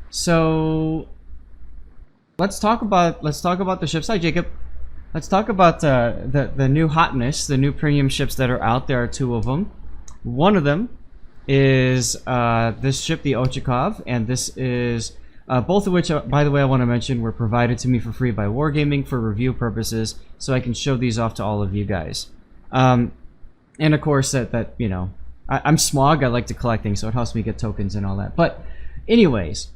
So let's talk about the ships. Hi, Jacob. Let's talk about the new hotness, the new premium ships that are out. There are two of them. One of them is this ship, the Ochakov, and this is both of which, by the way, I want to mention were provided to me for free by Wargaming for review purposes, so I can show these off to all of you guys. And of course, that you know, I'm Smog. I like to collect things, so it helps me get tokens and all that. But anyways,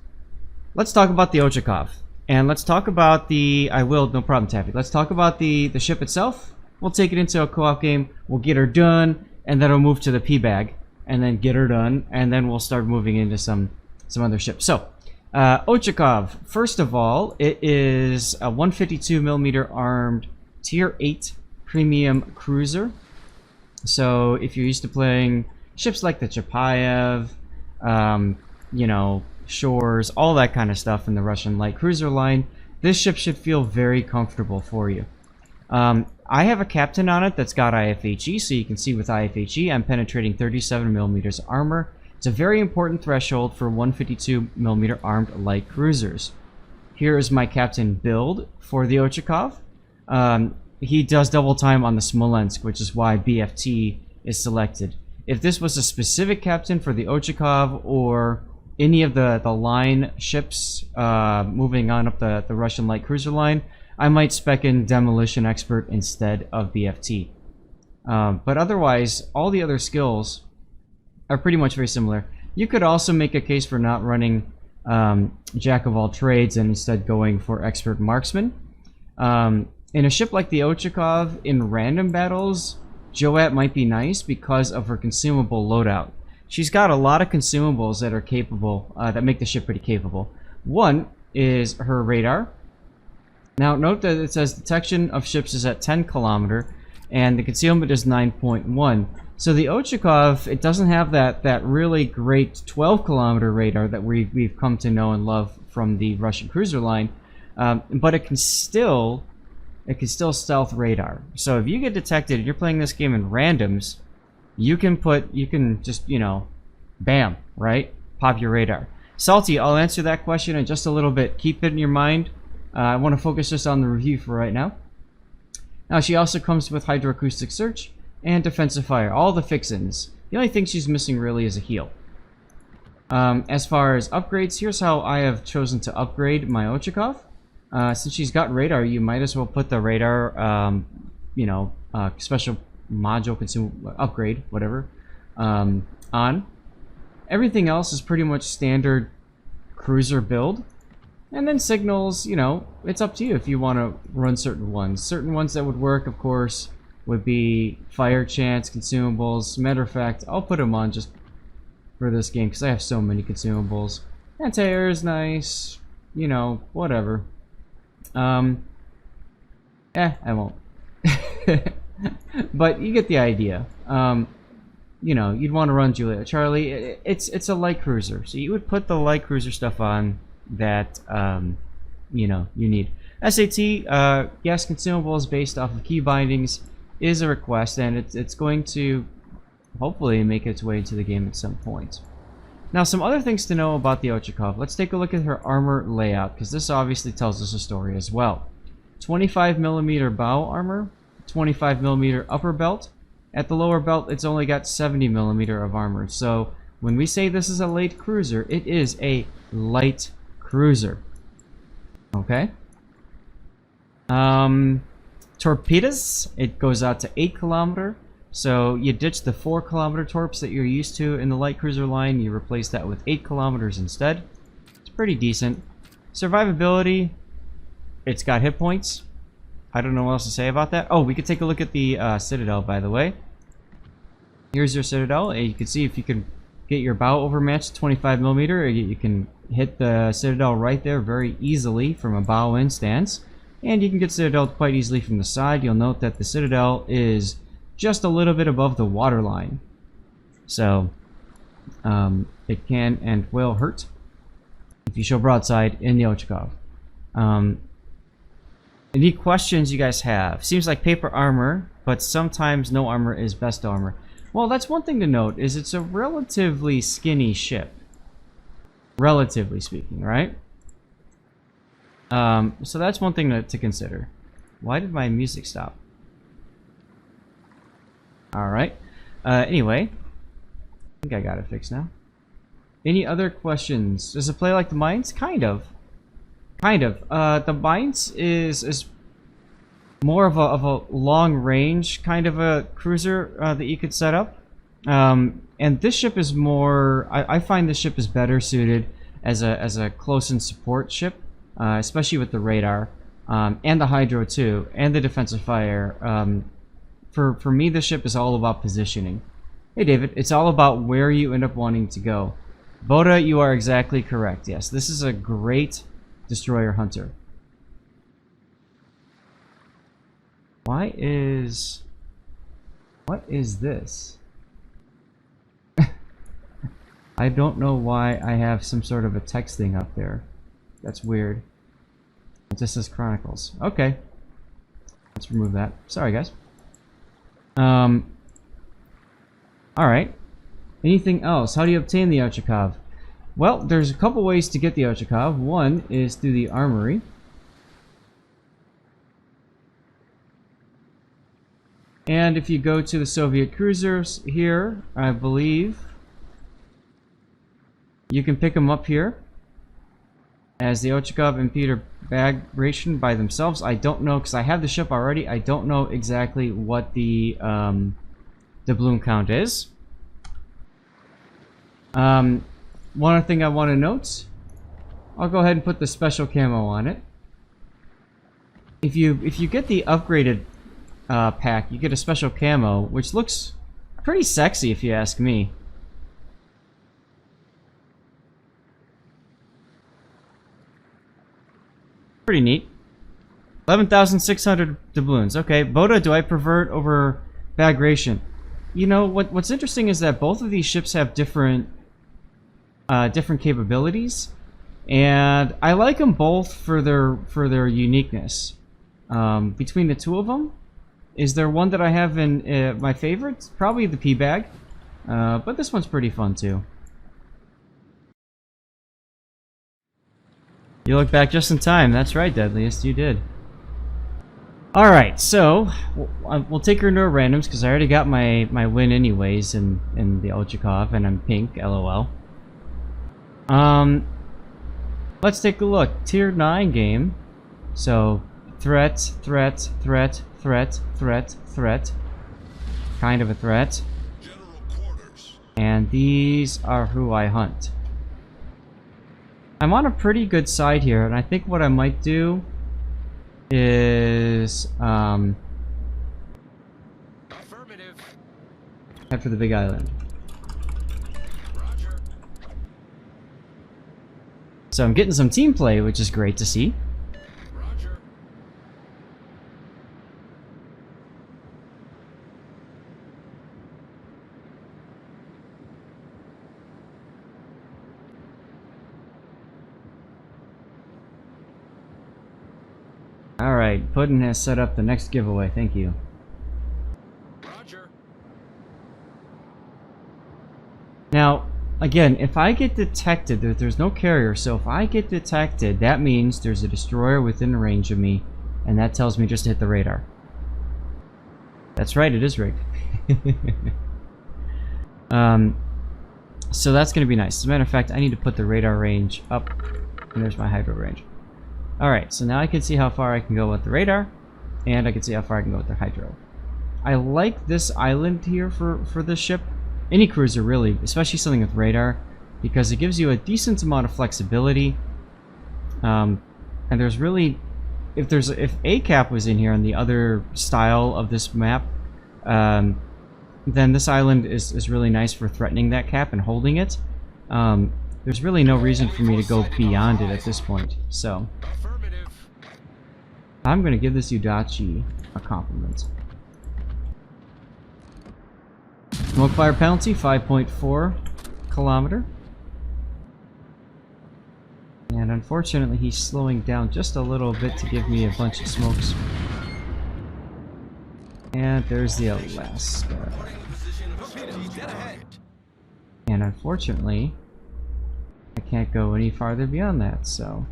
let's talk about the Ochakov. And let's talk about the... I will, no problem, Taffy. Let's talk about the ship itself. We'll take it into a co-op game. We'll get her done, and then we'll move to the P-Bag, and then get her done, and then we'll start moving into some other ships. So, Ochakov. First of all, it is a 152mm armed Tier 8 premium cruiser. So, if you're used to playing ships like the Chapayev, you know, Shores, all that kind of stuff in the Russian light cruiser line, this ship should feel very comfortable for you. I have a captain on it that's got IFHE, so you can see with IFHE I'm penetrating 37mm armor. It's a very important threshold for 152mm armed light cruisers. Here is my captain build for the Ochakov. He does double time on the Smolensk, which is why BFT is selected. If this was a specific captain for the Ochakov or any of the line ships moving on up the Russian light cruiser line, I might spec in Demolition Expert instead of BFT. But otherwise, all the other skills are pretty much very similar. You could also make a case for not running Jack of all trades and instead going for Expert Marksman. In a ship like the Ochakov, in random battles, Joat might be nice because of her consumable loadout. She's got a lot of consumables that are capable, that make the ship pretty capable. One is her radar. Now note that it says detection of ships is at 10 km and the concealment is 9.1. So the Ochakov, it doesn't have that really great 12 km radar that we've come to know and love from the Russian cruiser line, but it can still stealth radar. So if you get detected, you're playing this game in randoms, you can just, you know, bam, right? Pop your radar. Salty, I'll answer that question in just a little bit. Keep it in your mind. I want to focus just on the review for right now. Now, she also comes with hydroacoustic search and defensive fire. All the fixins. The only thing she's missing really is a heal. As far as upgrades, here's how I have chosen to upgrade my Ochakov. Since she's got radar, you might as well put the radar, you know, special module consume upgrade, whatever, on. Everything else is pretty much standard cruiser build. And then signals, you know, it's up to you if you want to run certain ones. Certain ones that would work, of course, would be fire chance, consumables. Matter of fact, I'll put them on just for this game because I have so many consumables. Anti-air is nice, you know, whatever. I won't. But you get the idea. You know, you'd want to run Juliet Charlie. It's a light cruiser, so you would put the light cruiser stuff on that you know, you need. SAT, yes, consumables based off of key bindings is a request, and it's going to hopefully make its way into the game at some point. Now, some other things to know about the Ochakov. Let's take a look at her armor layout, because this obviously tells us a story as well. 25mm bow armor, 25mm upper belt. At the lower belt, it's only got 70mm of armor. So when we say this is a light cruiser, it is a light cruiser. Okay. Torpedoes, it goes out to 8 km. So you ditch the 4 km torps that you're used to in the light cruiser line. You replace that with 8 km instead. It's pretty decent. Survivability, it's got hit points. I don't know what else to say about that. Oh, we could take a look at the Citadel, by the way. Here's your Citadel. You can see if you can get your bow overmatched 25mm. You can hit the Citadel right there very easily from a bow in stance. And you can get Citadel quite easily from the side. You'll note that the Citadel is just a little bit above the waterline. So, it can and will hurt if you show broadside in the Ochakov. Any questions you guys have? Seems like paper armor, but sometimes no armor is best armor. Well, that's one thing to note, is it's a relatively skinny ship. relatively speaking, right? So that's one thing to consider. Why did my music stop? Alright. Anyway, I think I got it fixed now. Any other questions? Does it play like the Mines? Kind of. Kind of. The Mines is more of a long range kind of a cruiser that you could set up. And this ship is more... I find this ship is better suited as a close-in support ship, especially with the radar, and the hydro too, and the defensive fire. For me, this ship is all about positioning. Hey David, it's all about where you end up wanting to go. Boda, you are exactly correct. Yes, this is a great destroyer hunter. What is this? I don't know why I have some sort of a text thing up there. That's weird. It just says Chronicles. Okay. Let's remove that. Sorry, guys. Alright. Anything else? How do you obtain the Ochakov? Well, there's a couple ways to get the Ochakov. One is through the armory. And if you go to the Soviet cruisers here, I believe you can pick them up here as the Ochakov and Peter Bagration by themselves. I don't know, because I have the ship already. I don't know exactly what the doubloon count is. One other thing I want to note, I'll go ahead and put the special camo on it. If you get the upgraded pack, you get a special camo, which looks pretty sexy if you ask me. Pretty neat. 11,600 doubloons. Okay, Boda, do I prefer it over Bagration? You know, what's interesting is that both of these ships have different capabilities, and I like them both for their uniqueness. Between the two of them, is there one that I have in my favorites? Probably the P-Bag, but this one's pretty fun too. You look back just in time. That's right, Deadliest, you did. Alright, so we'll take her into a randoms because I already got my win anyways in the Ochakov, and I'm pink, lol. Let's take a look. Tier 9 game. So threat, threat, threat, threat, threat, threat. Kind of a threat. And these are who I hunt. I'm on a pretty good side here, and I think what I might do is head for the big island. Roger. So I'm getting some team play, which is great to see. Roger. Alright, Puddin has set up the next giveaway, thank you. Roger. Now, again, if I get detected, there's no carrier, so if I get detected, that means there's a destroyer within range of me, and that tells me just to hit the radar. That's right, it is rigged. So that's going to be nice. As a matter of fact, I need to put the radar range up, and there's my hydro range. Alright, so now I can see how far I can go with the radar, and I can see how far I can go with the hydro. I like this island here for this ship. Any cruiser, really, especially something with radar, because it gives you a decent amount of flexibility. And there's really... If ACAP was in here on the other style of this map, then this island is really nice for threatening that cap and holding it. There's really no reason for me to go beyond it at this point, so... I'm going to give this Udachi a compliment. Smoke fire penalty, 5.4 kilometer. And unfortunately, he's slowing down just a little bit to give me a bunch of smokes. And there's the Alaska. And unfortunately, I can't go any farther beyond that, so...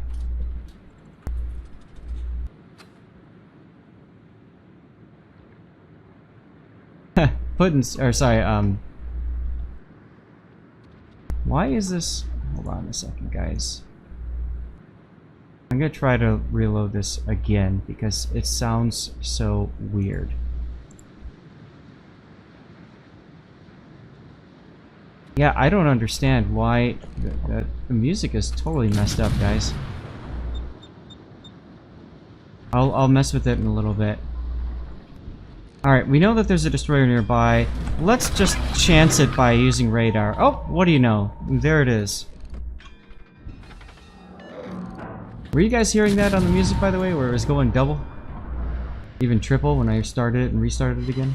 Why is this... Hold on a second, guys. I'm gonna try to reload this again, because it sounds so weird. Yeah, I don't understand why the music is totally messed up, guys. I'll mess with it in a little bit. Alright, we know that there's a destroyer nearby. Let's just chance it by using radar. Oh, what do you know? There it is. Were you guys hearing that on the music, by the way, where it was going double? Even triple when I started it and restarted it again?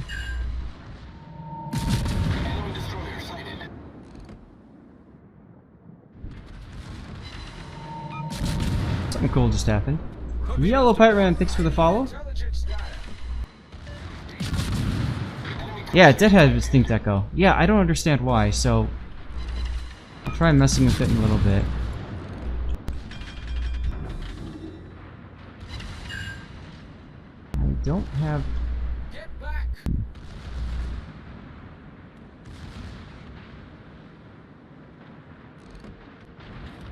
Something cool just happened. Yellow Pirate Man, thanks for the follow. Yeah, it did have a distinct echo. Yeah, I don't understand why, so I'll try messing with it in a little bit. I don't have... Get back.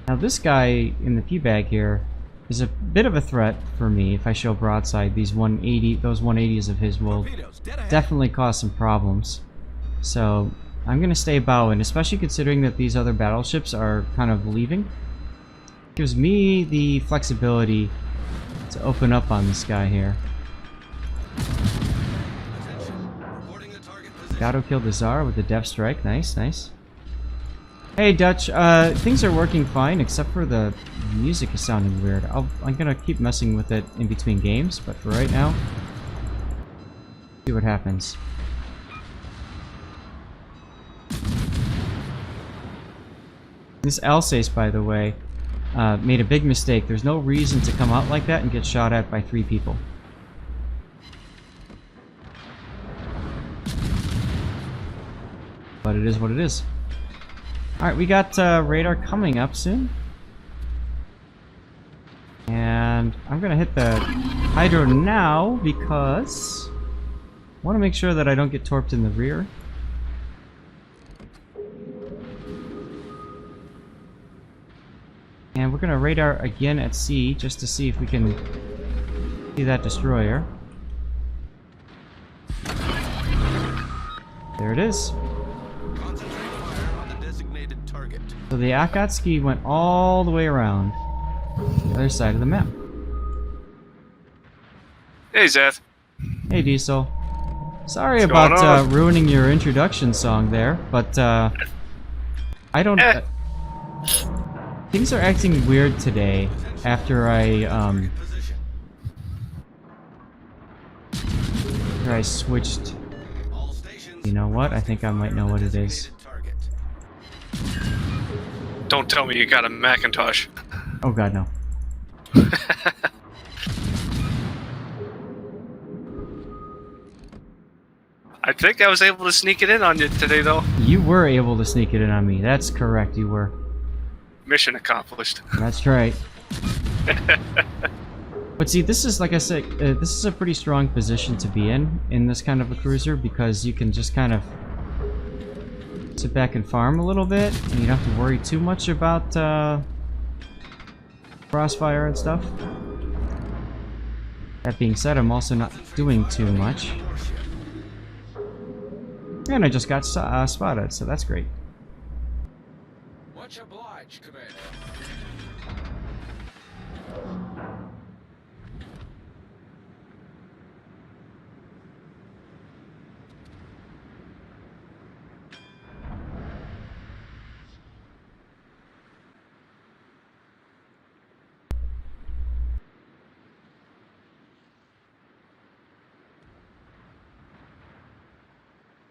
Now this guy in the P-bag here is a bit of a threat for me. If I show broadside, those 180s of his will definitely cause some problems. So I'm gonna stay bowing, especially considering that these other battleships are kind of leaving. Gives me the flexibility to open up on this guy here. Gato killed the Tsar with the Depth Strike. Nice, nice. Hey Dutch, things are working fine except for the music is sounding weird. I'm gonna keep messing with it in between games, but for right now, see what happens. This Alsace, by the way, made a big mistake. There's no reason to come out like that and get shot at by 3 people. But it is what it is. Alright, we got radar coming up soon. And I'm gonna hit the hydro now because I want to make sure that I don't get torped in the rear. And we're gonna radar again at sea just to see if we can see that destroyer. There it is. So the Akatsuki went all the way around the other side of the map. Hey, Zeth. Hey, Diesel. Sorry about ruining your introduction song there, but I don't... things are acting weird today after I switched... You know what? I think I might know what it is. Don't tell me you got a Macintosh. Oh god, no. I think I was able to sneak it in on you today, though. You were able to sneak it in on me. That's correct, you were. Mission accomplished. That's right. But see, this is, like I said, this is a pretty strong position to be in this kind of a cruiser, because you can just kind of sit back and farm a little bit, and you don't have to worry too much about crossfire and stuff. That being said, I'm also not doing too much. And I just got spotted, so that's great. Much obliged, Commander.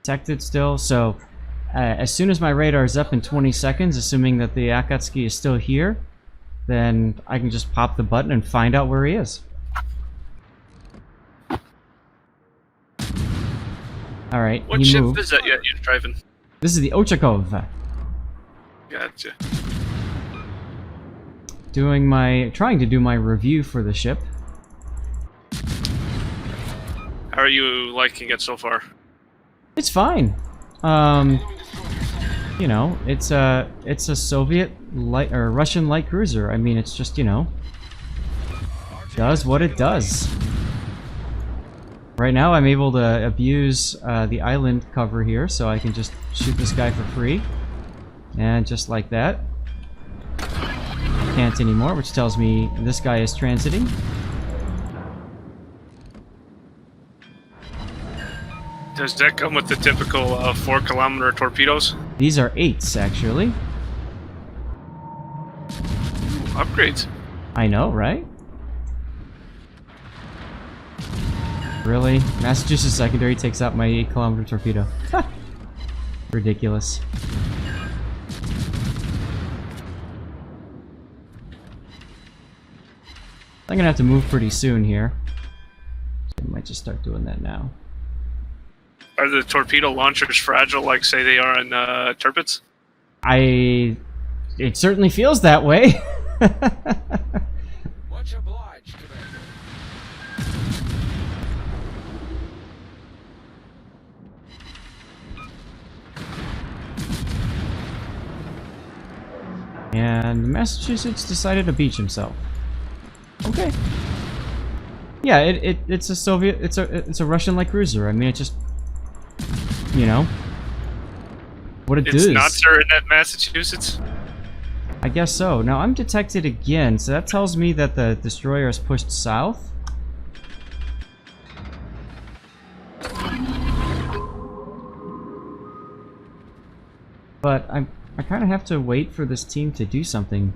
Detected still, so as soon as my radar is up in 20 seconds, assuming that the Akatsuki is still here, then I can just pop the button and find out where he is. Alright, What he ship moved. is that you're driving? This is the Ochakov. Gotcha. trying to do my review for the ship. How are you liking it so far? It's fine. You know, it's a Soviet light or Russian light cruiser. I mean, it's just, you know, does what it does. Right now, I'm able to abuse the island cover here, so I can just shoot this guy for free, and just like that. Can't anymore, which tells me this guy is transiting. Does that come with the typical 4-kilometer torpedoes? These are 8s, actually. Upgrades. I know, right? Really? Massachusetts Secondary takes out my 8-kilometer torpedo. Ridiculous. I'm gonna have to move pretty soon here. So I might just start doing that now. Are the torpedo launchers fragile like say they are in Tirpitz? It certainly feels that way. Much obliged, Commander. And Massachusetts decided to beach himself. Okay. Yeah, it's a Soviet, it's a Russian light cruiser. I mean, it just, you know, what it does. It's not sir in that Massachusetts. I guess so. Now I'm detected again, so that tells me that the destroyer is pushed south. But I kind of have to wait for this team to do something.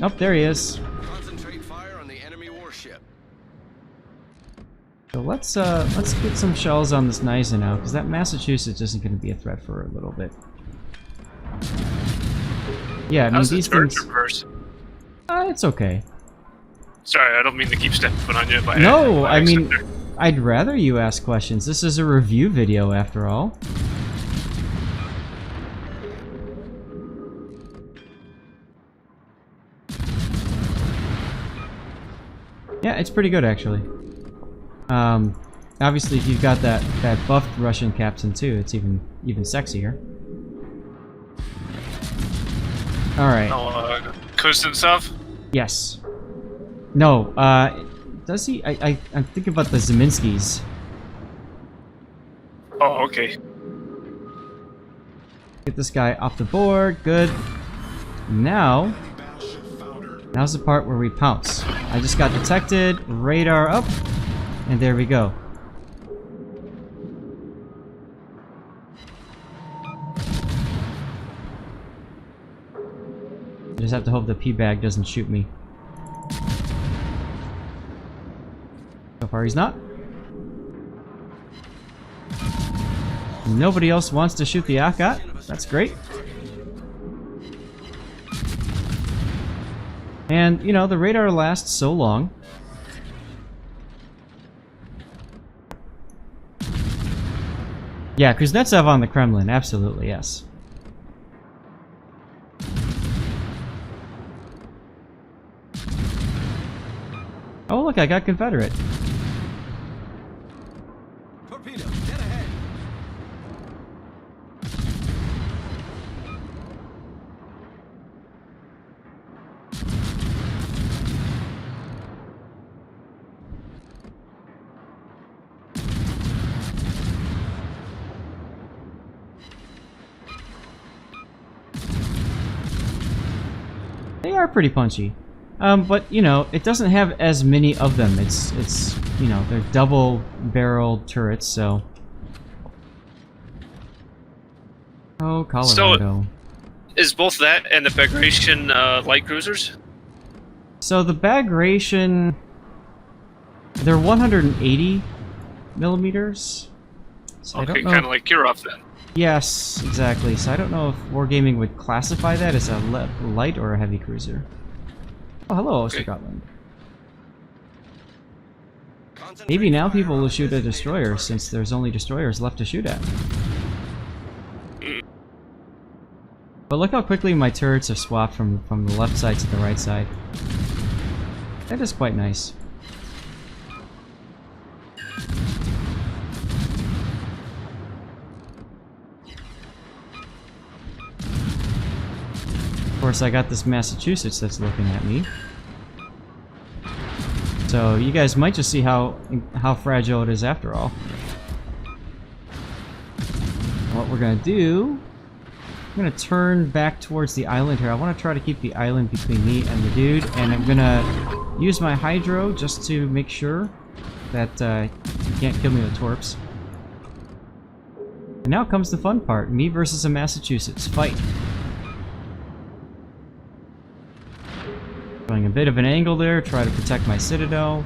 Oh, there he is. Concentrate fire on the enemy warship. So let's get some shells on this Nysa now, because that Massachusetts isn't going to be a threat for a little bit. Yeah, I mean, How's these the things. reverse? It's okay. Sorry, I don't mean to keep stepping on you. No, I mean, I'd rather you ask questions. This is a review video, after all. Yeah, it's pretty good, actually. Obviously, if you've got that buffed Russian captain too, it's even sexier. All right. Oh, Kuznetsov? Yes. No. Does he? I'm thinking about the Zeminskis. Oh, okay. Get this guy off the board. Good. Now's the part where we pounce. I just got detected. Radar up. And there we go. I just have to hope the P-bag doesn't shoot me. So far he's not. Nobody else wants to shoot the Akat. That's great. And, you know, the radar lasts so long. Yeah, Kuznetsov on the Kremlin, absolutely, yes. Oh, look, I got Confederate. Torpedo, get ahead. They are pretty punchy. But, you know, it doesn't have as many of them. It's you know, they're double-barreled turrets, so... Oh, Colorado. So, is both that and the Bagration light cruisers? So the Bagration... They're 180 millimeters. So I Okay, don't know kind of like Kirov then. Yes, exactly. So I don't know if Wargaming would classify that as a light or a heavy cruiser. Oh, hello, Scotland. Maybe now people will shoot a destroyer since there's only destroyers left to shoot at. But look how quickly my turrets are swapped from the left side to the right side. That is quite nice. Of course, I got this Massachusetts that's looking at me. So you guys might just see how fragile it is after all. What we're gonna do, I'm gonna turn back towards the island here. I want to try to keep the island between me and the dude, and I'm gonna use my hydro just to make sure that you can't kill me with torps. And now comes the fun part: me versus a Massachusetts fight. Going a bit of an angle there, try to protect my Citadel.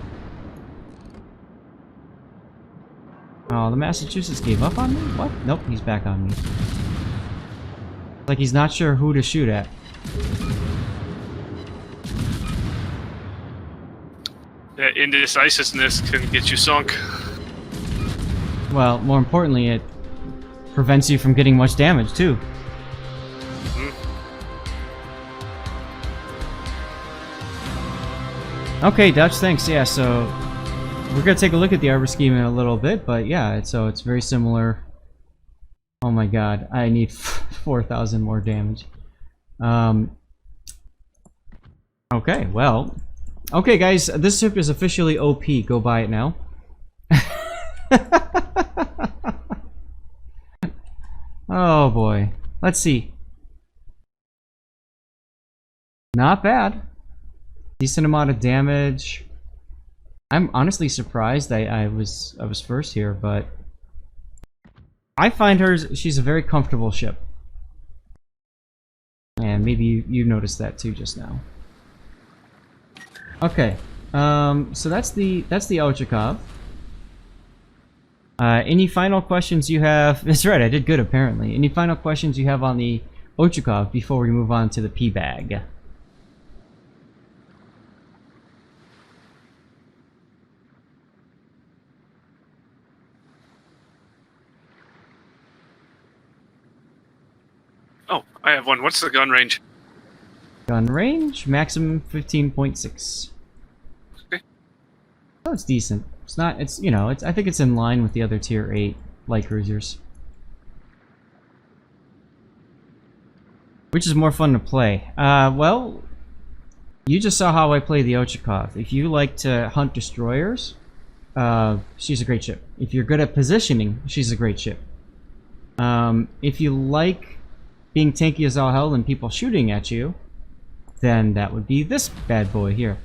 Oh, the Massachusetts gave up on me? What? Nope, he's back on me. Like he's not sure who to shoot at. That indecisiveness can get you sunk. Well, more importantly, it prevents you from getting much damage, too. Okay, Dutch, thanks. Yeah, so we're gonna take a look at the arbor scheme in a little bit, but yeah, it's very similar. Oh my god, I need 4,000 more damage. Okay, well, okay, guys, this ship is officially OP. Go buy it now. Oh boy, let's see. Not bad. Decent amount of damage. I'm honestly surprised I was first here, but I find she's a very comfortable ship. And maybe you noticed that too just now. Okay, so that's the Ochakov. Any final questions you have? That's right, I did good apparently. Any final questions you have on the Ochakov before we move on to the P-Bag? Oh, I have one. What's the gun range? Gun range, maximum 15.6. Okay. Oh, it's decent. It's not, it's, you know, I think it's in line with the other tier 8 light cruisers. Which is more fun to play? Well, you just saw how I play the Ochakov. If you like to hunt destroyers, she's a great ship. If you're good at positioning, she's a great ship. If you like being tanky as all hell and people shooting at you, then that would be this bad boy here.